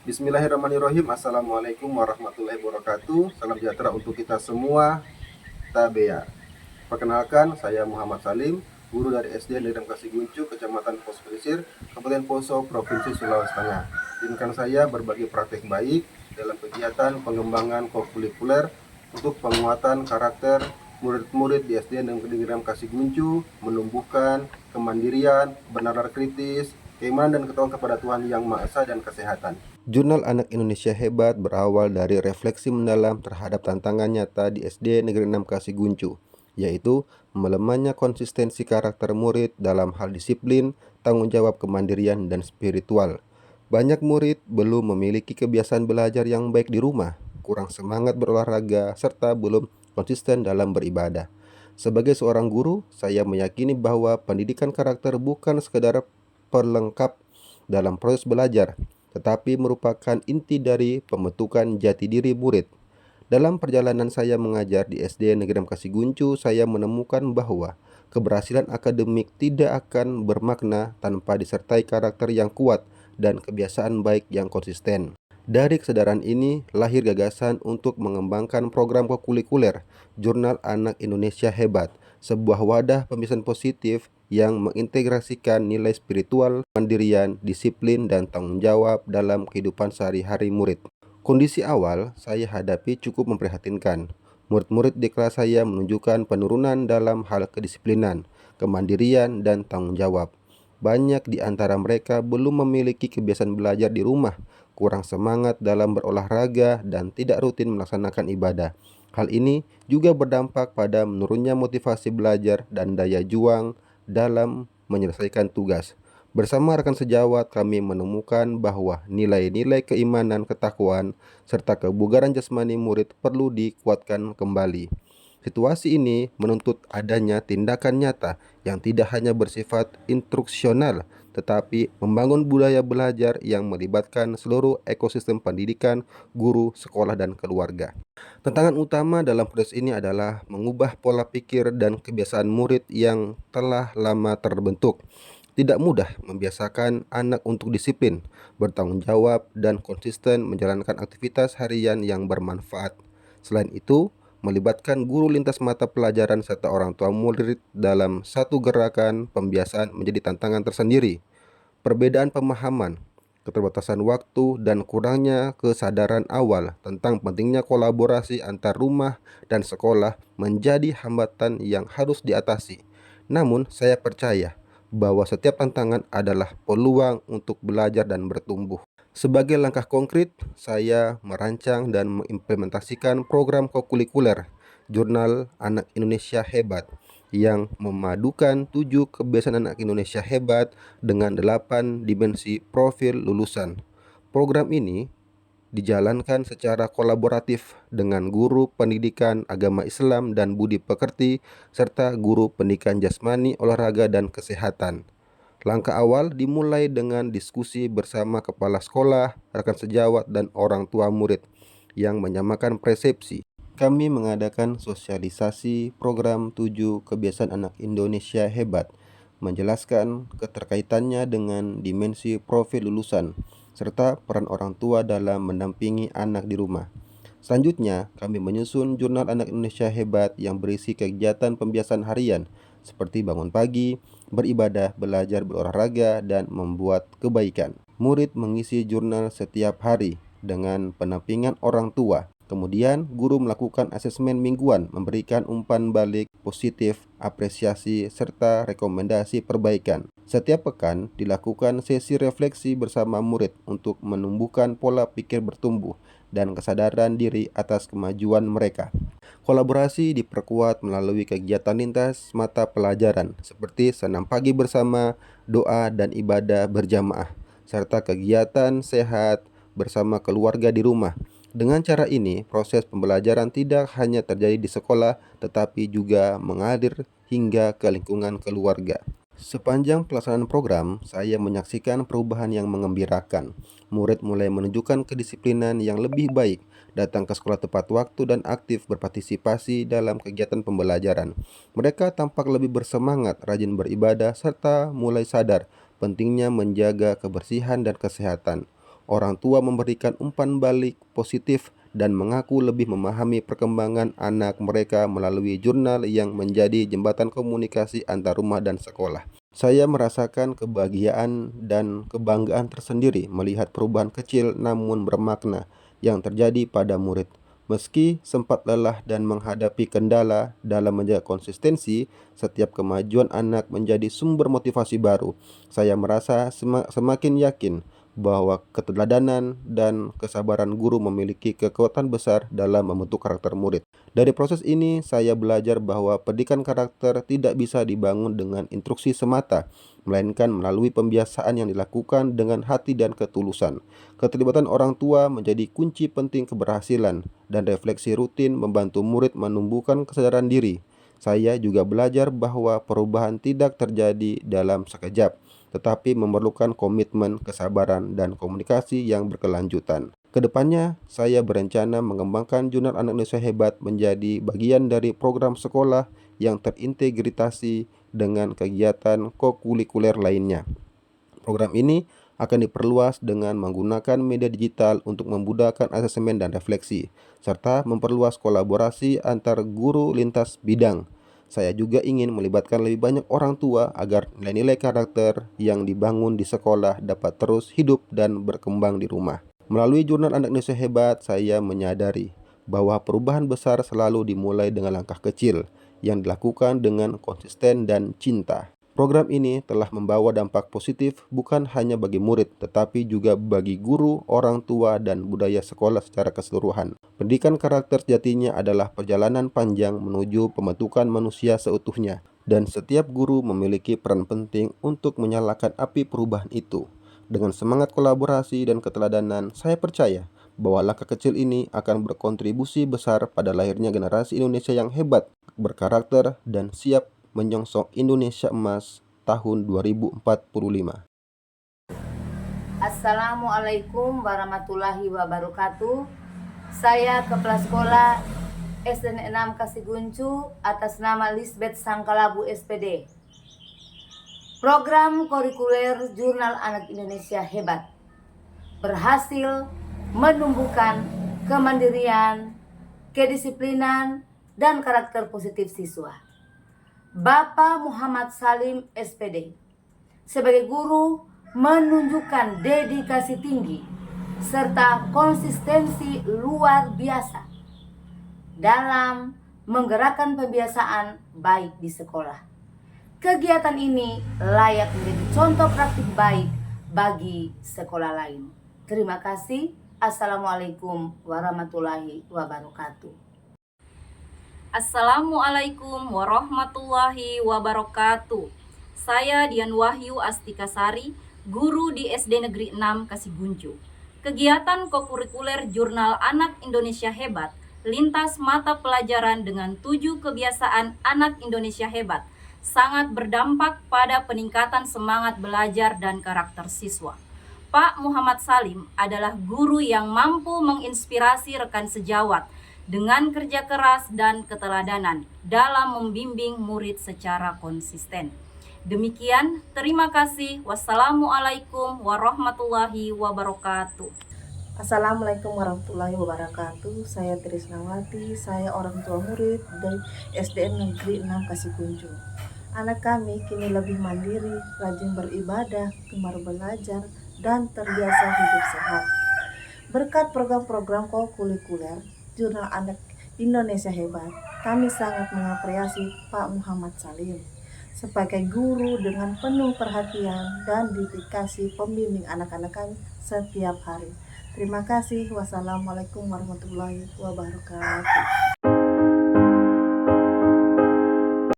Bismillahirrahmanirrahim. Assalamualaikum warahmatullahi wabarakatuh. Salam sejahtera untuk kita semua. Tabea. Perkenalkan, saya Muhammad Salim, guru dari SD Negeri Kasih Guncu, Kecamatan Poso Pesisir, Kabupaten Poso, Provinsi Sulawesi Tengah. Izinkan saya berbagi praktek baik dalam kegiatan pengembangan kokurikuler untuk penguatan karakter murid-murid di SD Negeri Kasih Guncu, menumbuhkan kemandirian, benalar kritis, keimanan dan ketakwaan kepada Tuhan Yang Maha Esa dan kesehatan. Jurnal Anak Indonesia Hebat berawal dari refleksi mendalam terhadap tantangan nyata di SD Negeri 6 Kasih Guncu, yaitu melemahnya konsistensi karakter murid dalam hal disiplin, tanggung jawab, kemandirian, dan spiritual. Banyak murid belum memiliki kebiasaan belajar yang baik di rumah, kurang semangat berolahraga, serta belum konsisten dalam beribadah. Sebagai seorang guru, saya meyakini bahwa pendidikan karakter bukan sekedar pelengkap dalam proses belajar, tetapi merupakan inti dari pembentukan jati diri murid. Dalam perjalanan saya mengajar di SD Negeri Kasih Guncu, saya menemukan bahwa keberhasilan akademik tidak akan bermakna tanpa disertai karakter yang kuat dan kebiasaan baik yang konsisten. Dari kesadaran ini, lahir gagasan untuk mengembangkan program kokurikuler Jurnal Anak Indonesia Hebat, sebuah wadah pembiasan positif yang mengintegrasikan nilai spiritual, kemandirian, disiplin, dan tanggung jawab dalam kehidupan sehari-hari murid. Kondisi awal saya hadapi cukup memprihatinkan. Murid-murid di kelas saya menunjukkan penurunan dalam hal kedisiplinan, kemandirian, dan tanggung jawab. Banyak di antara mereka belum memiliki kebiasaan belajar di rumah, kurang semangat dalam berolahraga, dan tidak rutin melaksanakan ibadah. Hal ini juga berdampak pada menurunnya motivasi belajar dan daya juang dalam menyelesaikan tugas. Bersama rekan sejawat, kami menemukan bahwa nilai-nilai keimanan, ketakwaan, serta kebugaran jasmani murid perlu dikuatkan kembali. Situasi ini menuntut adanya tindakan nyata yang tidak hanya bersifat instruksional, tetapi membangun budaya belajar yang melibatkan seluruh ekosistem pendidikan, guru, sekolah, dan keluarga. Tantangan utama dalam proses ini adalah mengubah pola pikir dan kebiasaan murid yang telah lama terbentuk. Tidak mudah membiasakan anak untuk disiplin, bertanggung jawab, dan konsisten menjalankan aktivitas harian yang bermanfaat. Selain itu, melibatkan guru lintas mata pelajaran serta orang tua murid dalam satu gerakan pembiasaan menjadi tantangan tersendiri. Perbedaan pemahaman, keterbatasan waktu, dan kurangnya kesadaran awal tentang pentingnya kolaborasi antar rumah dan sekolah menjadi hambatan yang harus diatasi. Namun, saya percaya bahwa setiap tantangan adalah peluang untuk belajar dan bertumbuh. Sebagai langkah konkret, saya merancang dan mengimplementasikan program kokurikuler Jurnal Anak Indonesia Hebat yang memadukan 7 kebiasaan anak Indonesia hebat dengan 8 dimensi profil lulusan. Program ini dijalankan secara kolaboratif dengan guru pendidikan agama Islam dan budi pekerti serta guru pendidikan jasmani, olahraga, dan kesehatan. Langkah awal dimulai dengan diskusi bersama kepala sekolah, rekan sejawat, dan orang tua murid yang menyamakan persepsi. Kami mengadakan sosialisasi program 7 kebiasaan anak Indonesia hebat, menjelaskan keterkaitannya dengan dimensi profil lulusan, serta peran orang tua dalam mendampingi anak di rumah. Selanjutnya, kami menyusun jurnal anak Indonesia hebat yang berisi kegiatan pembiasaan harian, seperti bangun pagi, beribadah, belajar berolahraga, dan membuat kebaikan. Murid mengisi jurnal setiap hari dengan pendampingan orang tua. Kemudian, guru melakukan asesmen mingguan, memberikan umpan balik positif, apresiasi, serta rekomendasi perbaikan. Setiap pekan dilakukan sesi refleksi bersama murid untuk menumbuhkan pola pikir bertumbuh dan kesadaran diri atas kemajuan mereka. Kolaborasi diperkuat melalui kegiatan lintas mata pelajaran seperti senam pagi bersama, doa dan ibadah berjamaah, serta kegiatan sehat bersama keluarga di rumah. Dengan cara ini, proses pembelajaran tidak hanya terjadi di sekolah, tetapi juga mengalir hingga ke lingkungan keluarga. Sepanjang pelaksanaan program, saya menyaksikan perubahan yang mengembirakan. Murid mulai menunjukkan kedisiplinan yang lebih baik, datang ke sekolah tepat waktu, dan aktif berpartisipasi dalam kegiatan pembelajaran. Mereka tampak lebih bersemangat, rajin beribadah, serta mulai sadar pentingnya menjaga kebersihan dan kesehatan. Orang tua memberikan umpan balik positif dan mengaku lebih memahami perkembangan anak mereka melalui jurnal yang menjadi jembatan komunikasi antar rumah dan sekolah. Saya merasakan kebahagiaan dan kebanggaan tersendiri melihat perubahan kecil namun bermakna yang terjadi pada murid. Meski sempat lelah dan menghadapi kendala dalam menjaga konsistensi, setiap kemajuan anak menjadi sumber motivasi baru. Saya merasa semakin yakin bahwa keteladanan dan kesabaran guru memiliki kekuatan besar dalam membentuk karakter murid. Dari proses ini, saya belajar bahwa pendidikan karakter tidak bisa dibangun dengan instruksi semata, melainkan melalui pembiasaan yang dilakukan dengan hati dan ketulusan. Keterlibatan orang tua menjadi kunci penting keberhasilan, dan refleksi rutin membantu murid menumbuhkan kesadaran diri. Saya juga belajar bahwa perubahan tidak terjadi dalam sekejap, tetapi memerlukan komitmen, kesabaran, dan komunikasi yang berkelanjutan. Kedepannya, saya berencana mengembangkan Jurnal Anak Indonesia Hebat menjadi bagian dari program sekolah yang terintegrasi dengan kegiatan kokurikuler lainnya. Program ini akan diperluas dengan menggunakan media digital untuk memudahkan asesmen dan refleksi, serta memperluas kolaborasi antar guru lintas bidang. Saya juga ingin melibatkan lebih banyak orang tua agar nilai-nilai karakter yang dibangun di sekolah dapat terus hidup dan berkembang di rumah. Melalui Jurnal Anak Indonesia Hebat, saya menyadari bahwa perubahan besar selalu dimulai dengan langkah kecil yang dilakukan dengan konsisten dan cinta. Program ini telah membawa dampak positif bukan hanya bagi murid, tetapi juga bagi guru, orang tua, dan budaya sekolah secara keseluruhan. Pendidikan karakter sejatinya adalah perjalanan panjang menuju pembentukan manusia seutuhnya, dan setiap guru memiliki peran penting untuk menyalakan api perubahan itu. Dengan semangat kolaborasi dan keteladanan, saya percaya bahwa langkah kecil ini akan berkontribusi besar pada lahirnya generasi Indonesia yang hebat, berkarakter, dan siap menyongsong Indonesia Emas tahun 2045. Assalamualaikum warahmatullahi wabarakatuh. Saya Kepala Sekolah SD 6 Kasiguncu atas nama Lisbeth Sangkalabu SPD. Program kurikuler Jurnal Anak Indonesia Hebat berhasil menumbuhkan kemandirian, kedisiplinan, dan karakter positif siswa. Bapak Muhammad Salim SPD sebagai guru menunjukkan dedikasi tinggi serta konsistensi luar biasa dalam menggerakkan pembiasaan baik di sekolah. Kegiatan ini layak menjadi contoh praktik baik bagi sekolah lain. Terima kasih. Assalamualaikum warahmatullahi wabarakatuh. Assalamualaikum warahmatullahi wabarakatuh. Saya Dian Wahyu Astikasari, guru di SD Negeri 6 Kasiguncu. Kegiatan kokurikuler Jurnal Anak Indonesia Hebat lintas mata pelajaran dengan 7 kebiasaan anak Indonesia hebat sangat berdampak pada peningkatan semangat belajar dan karakter siswa. Pak Muhammad Salim adalah guru yang mampu menginspirasi rekan sejawat dengan kerja keras dan keteladanan dalam membimbing murid secara konsisten. Demikian, terima kasih. Wassalamualaikum warahmatullahi wabarakatuh. Assalamualaikum warahmatullahi wabarakatuh. Saya Trisnawati, saya orang tua murid dari SDN Negeri 6 Kasiguncu. Anak kami kini lebih mandiri, rajin beribadah, gemar belajar, dan terbiasa hidup sehat. Berkat program-program kokurikuler Jurnal Anak Indonesia Hebat, kami sangat mengapresiasi Pak Muhammad Salim sebagai guru dengan penuh perhatian dan dedikasi pembimbing anak-anak kami setiap hari. Terima kasih. Wassalamualaikum warahmatullahi wabarakatuh.